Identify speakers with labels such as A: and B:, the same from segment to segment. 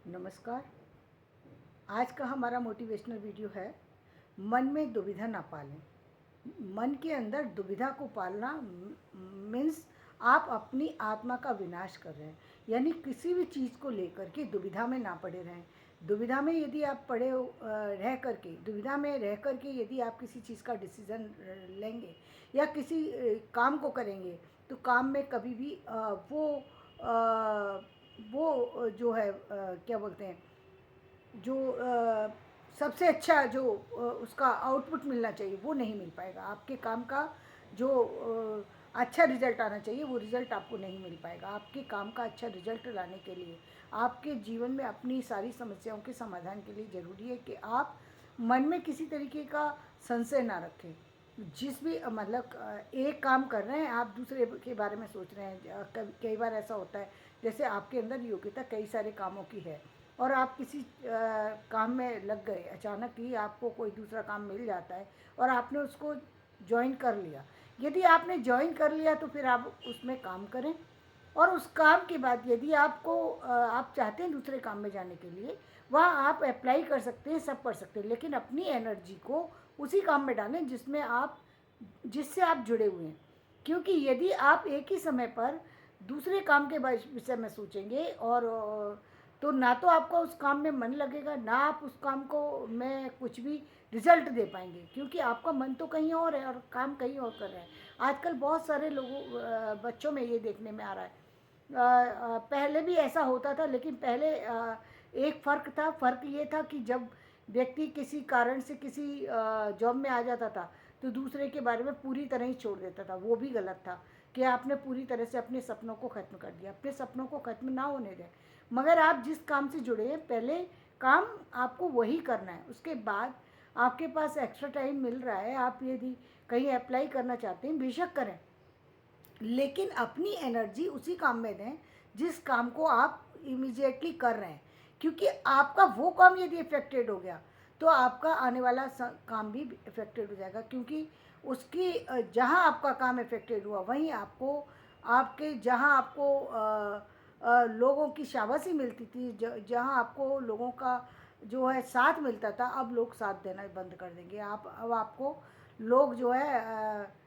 A: नमस्कार। आज का हमारा मोटिवेशनल वीडियो है, मन में दुविधा ना पालें। मन के अंदर दुविधा को पालना मीन्स आप अपनी आत्मा का विनाश कर रहे हैं। यानी किसी भी चीज़ को लेकर के दुविधा में ना पड़े रहें। दुविधा में यदि आप पड़े हो रह करके दुविधा में रह करके यदि आप किसी चीज़ का डिसीज़न लेंगे या किसी काम को करेंगे, तो काम में कभी भी वो जो है क्या बोलते हैं, जो सबसे अच्छा जो उसका आउटपुट मिलना चाहिए वो नहीं मिल पाएगा। आपके काम का जो अच्छा रिजल्ट आना चाहिए वो रिजल्ट आपको नहीं मिल पाएगा। आपके काम का अच्छा रिजल्ट लाने के लिए आपके जीवन में अपनी सारी समस्याओं के समाधान के लिए ज़रूरी है कि आप मन में किसी तरीके का संशय ना रखें। जिस भी मतलब एक काम कर रहे हैं, आप दूसरे के बारे में सोच रहे हैं। कई बार ऐसा होता है, जैसे आपके अंदर योग्यता कई सारे कामों की है और आप किसी काम में लग गए, अचानक ही आपको कोई दूसरा काम मिल जाता है और आपने उसको ज्वाइन कर लिया। यदि आपने ज्वाइन कर लिया तो फिर आप उसमें काम करें और उस काम के बाद यदि आप चाहते हैं दूसरे काम में जाने के लिए, वहाँ आप अप्लाई कर सकते हैं, सब कर सकते हैं, लेकिन अपनी एनर्जी को उसी काम में डालें जिससे आप जुड़े हुए हैं। क्योंकि यदि आप एक ही समय पर दूसरे काम के विषय में सोचेंगे और तो ना तो आपका उस काम में मन लगेगा, ना आप उस काम को में कुछ भी रिजल्ट दे पाएंगे, क्योंकि आपका मन तो कहीं और है और काम कहीं और कर रहे हैं। आजकल बहुत सारे लोगों बच्चों में ये देखने में आ रहा है। पहले भी ऐसा होता था, लेकिन पहले एक फ़र्क ये था कि जब व्यक्ति किसी कारण से किसी जॉब में आ जाता था तो दूसरे के बारे में पूरी तरह ही छोड़ देता था। वो भी गलत था कि आपने पूरी तरह से अपने सपनों को ख़त्म कर दिया। अपने सपनों को ख़त्म ना होने दें, मगर आप जिस काम से जुड़े हैं पहले काम आपको वही करना है। उसके बाद आपके पास एक्स्ट्रा टाइम मिल रहा है, आप यदि कहीं अप्लाई करना चाहते हैं बेशक करें, लेकिन अपनी एनर्जी उसी काम में दें जिस काम को आप इमीडिएटली कर रहे हैं। क्योंकि आपका वो काम यदि इफ़ेक्टेड हो गया तो आपका आने वाला काम भी इफ़ेक्टेड हो जाएगा। क्योंकि उसकी जहाँ आपका काम इफ़ेक्टेड हुआ वहीं आपको आपके जहाँ आपको लोगों की शाबाशी मिलती थी, जहाँ आपको लोगों का जो है साथ मिलता था, अब लोग साथ देना बंद कर देंगे। अब आपको लोग जो है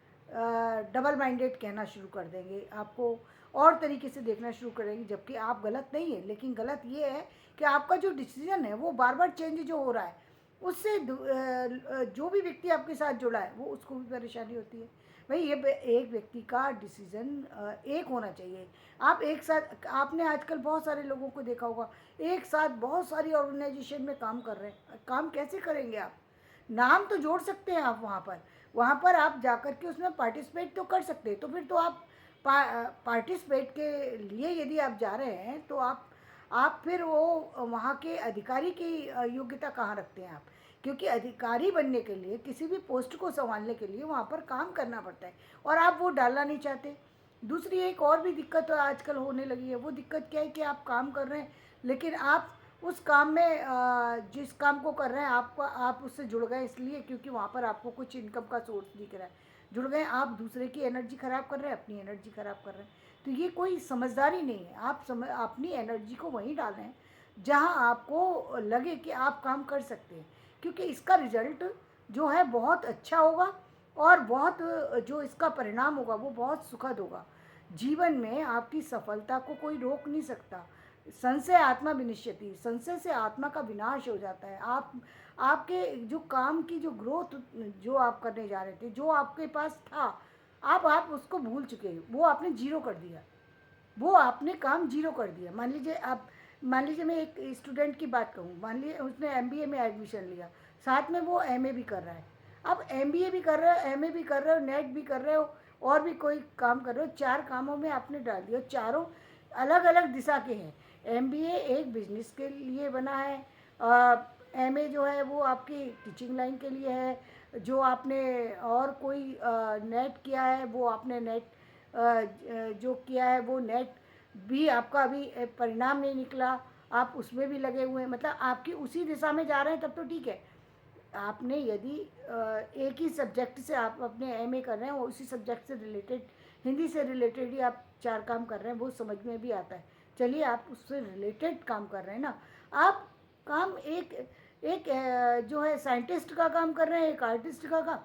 A: डबल माइंडेड कहना शुरू कर देंगे, आपको और तरीके से देखना शुरू करेंगे। जबकि आप गलत नहीं है, लेकिन गलत ये है कि आपका जो डिसीजन है वो बार बार चेंज जो हो रहा है, उससे जो भी व्यक्ति आपके साथ जुड़ा है वो उसको भी परेशानी होती है। भाई ये एक व्यक्ति का डिसीजन एक होना चाहिए। आप एक साथ, आपने आजकल बहुत सारे लोगों को देखा होगा एक साथ बहुत सारी ऑर्गेनाइजेशन में काम कर रहे हैं। काम कैसे करेंगे आप? नाम तो जोड़ सकते हैं आप वहाँ पर आप जाकर के उसमें पार्टिसिपेट तो कर सकते हैं। तो फिर तो आप पार्टिसिपेट के लिए यदि आप जा रहे हैं तो आप फिर वो वहाँ के अधिकारी की योग्यता कहाँ रखते हैं आप? क्योंकि अधिकारी बनने के लिए, किसी भी पोस्ट को संभालने के लिए वहाँ पर काम करना पड़ता है और आप वो डालना नहीं चाहते। दूसरी एक और भी दिक्कत आजकल होने लगी है। वो दिक्कत क्या है कि आप काम कर रहे हैं, लेकिन आप उस काम में जिस काम को कर रहे हैं आप उससे जुड़ गए इसलिए क्योंकि वहाँ पर आपको कुछ इनकम का सोर्स दिख रहा है, जुड़ गए। आप दूसरे की एनर्जी ख़राब कर रहे हैं, अपनी एनर्जी ख़राब कर रहे हैं। तो ये कोई समझदारी नहीं है। आप अपनी एनर्जी को वहीं डालें जहाँ आपको लगे कि आप काम कर सकते हैं, क्योंकि इसका रिज़ल्ट जो है बहुत अच्छा होगा और बहुत जो इसका परिणाम होगा वो बहुत सुखद होगा। जीवन में आपकी सफलता को कोई रोक नहीं सकता। संशय आत्मा विनश्यति, संशय से आत्मा का विनाश हो जाता है। आपके जो काम की जो ग्रोथ जो आप करने जा रहे थे, जो आपके पास था, आप उसको भूल चुके हैं। वो आपने जीरो कर दिया, वो आपने काम जीरो कर दिया। मान लीजिए मैं एक स्टूडेंट की बात कहूँ, मान लीजिए उसने एमबीए में एडमिशन लिया, साथ में वो एमए भी कर रहा है। अब एमबीए भी कर रहे हो, एमए भी कर रहे हो, नेट भी कर रहे हो और भी कोई काम कर रहे हो, चार कामों में आपने डाल दिया। चारों अलग अलग दिशा के हैं। एमबीए एक बिजनेस के लिए बना है, एमए जो है वो आपकी टीचिंग लाइन के लिए है, जो आपने और कोई नेट किया है वो आपने नेट जो किया है वो नेट भी आपका अभी परिणाम नहीं निकला, आप उसमें भी लगे हुए हैं। मतलब आपकी उसी दिशा में जा रहे हैं, तब तो ठीक है। आपने यदि एक ही सब्जेक्ट से आप अपने एमए कर रहे हैं, उसी सब्जेक्ट से रिलेटेड, हिंदी से रिलेटेड ही आप चार काम कर रहे हैं, वो समझ में भी आता है। चलिए आप उससे रिलेटेड काम कर रहे हैं ना। आप काम एक एक जो है साइंटिस्ट का काम कर रहे हैं, एक आर्टिस्ट का काम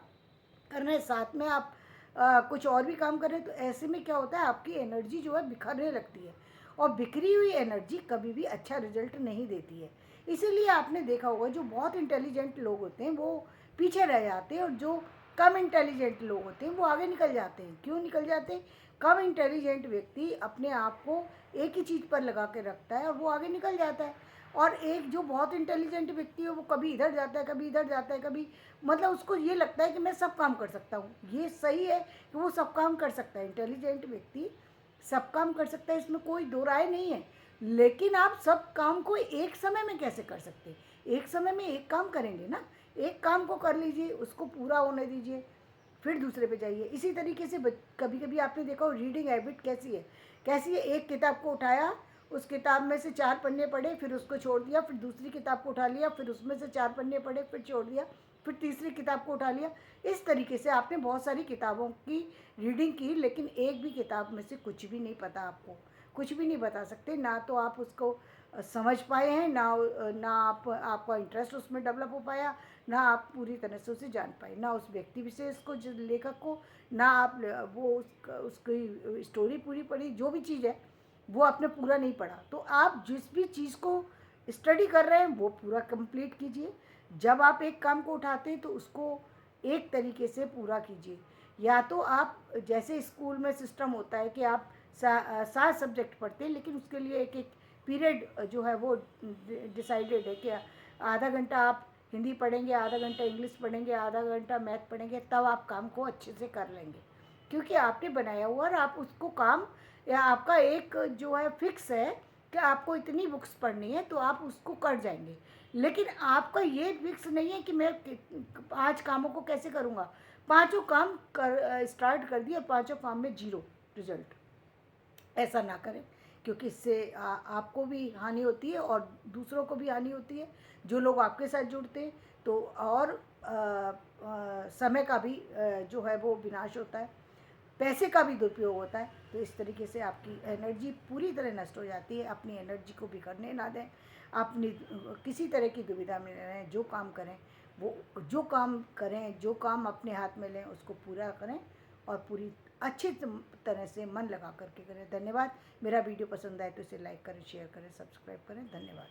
A: कर रहे हैं, साथ में आप कुछ और भी काम कर रहे हैं, तो ऐसे में क्या होता है, आपकी एनर्जी जो है बिखरने लगती है, और बिखरी हुई एनर्जी कभी भी अच्छा रिजल्ट नहीं देती है। इसीलिए आपने देखा होगा जो बहुत इंटेलिजेंट लोग होते हैं वो पीछे रह जाते हैं, और जो कम इंटेलिजेंट लोग होते हैं वो आगे निकल जाते हैं। क्यों निकल जाते हैं? कम इंटेलिजेंट व्यक्ति अपने आप को एक ही चीज़ पर लगा के रखता है और वो आगे निकल जाता है, और एक जो बहुत इंटेलिजेंट व्यक्ति है वो कभी इधर जाता है, कभी इधर जाता है, कभी मतलब उसको ये लगता है कि मैं सब काम कर सकता हूँ। ये सही है कि वो सब काम कर सकता है, इंटेलिजेंट व्यक्ति सब काम कर सकता है, इसमें कोई दो राय नहीं है। लेकिन आप सब काम को एक समय में कैसे कर सकते हैं? एक समय में एक काम करेंगे ना, एक काम को कर लीजिए, उसको पूरा होने दीजिए, फिर दूसरे पे जाइए। इसी तरीके से कभी कभी आपने देखा हो रीडिंग हैबिट कैसी है, एक किताब को उठाया, उस किताब में से 4 पन्ने पढ़े, फिर उसको छोड़ दिया, फिर दूसरी किताब को उठा लिया, फिर उसमें से 4 पन्ने पढ़े, फिर छोड़ दिया, फिर तीसरी किताब को उठा लिया। इस तरीके से आपने बहुत सारी किताबों की रीडिंग की, लेकिन एक भी किताब में से कुछ भी नहीं पता आपको, कुछ भी नहीं बता सकते। ना तो आप उसको समझ पाए हैं, ना आपका इंटरेस्ट उसमें डेवलप हो पाया, ना आप पूरी तरह से उसे जान पाए, ना उस व्यक्ति विशेष को, जिस लेखक को, ना आप वो उसकी स्टोरी पूरी पढ़ी, जो भी चीज़ है वो आपने पूरा नहीं पढ़ा। तो आप जिस भी चीज़ को स्टडी कर रहे हैं वो पूरा कंप्लीट कीजिए। जब आप एक काम को उठाते हैं तो उसको एक तरीके से पूरा कीजिए। या तो आप जैसे स्कूल में सिस्टम होता है कि आप 7 सब्जेक्ट पढ़ते हैं, लेकिन उसके लिए एक एक पीरियड जो है वो डिसाइडेड है कि आधा घंटा आप हिंदी पढ़ेंगे, आधा घंटा इंग्लिश पढ़ेंगे, आधा घंटा मैथ पढ़ेंगे, तब आप काम को अच्छे से कर लेंगे, क्योंकि आपने बनाया हुआ और आप उसको काम, या आपका एक जो है फिक्स है कि आपको इतनी बुक्स पढ़नी है तो आप उसको कर जाएंगे। लेकिन आपका ये फिक्स नहीं है कि मैं 5 कामों को कैसे करूँगा, पाँचों काम कर स्टार्ट कर दिए और पाँचों काम में जीरो रिजल्ट। ऐसा ना करें, क्योंकि इससे आपको भी हानि होती है और दूसरों को भी हानि होती है, जो लोग आपके साथ जुड़ते हैं। तो और समय का भी जो है वो विनाश होता है, पैसे का भी दुरुपयोग होता है। तो इस तरीके से आपकी एनर्जी पूरी तरह नष्ट हो जाती है। अपनी एनर्जी को बिखरने ना दें, अपनी किसी तरह की दुविधा में रहें, जो काम करें वो, जो काम करें, जो काम अपने हाथ में लें उसको पूरा करें, और पूरी अच्छी तरह से मन लगा करके करें। धन्यवाद। मेरा वीडियो पसंद आए तो इसे लाइक करें, शेयर करें, सब्सक्राइब करें। धन्यवाद।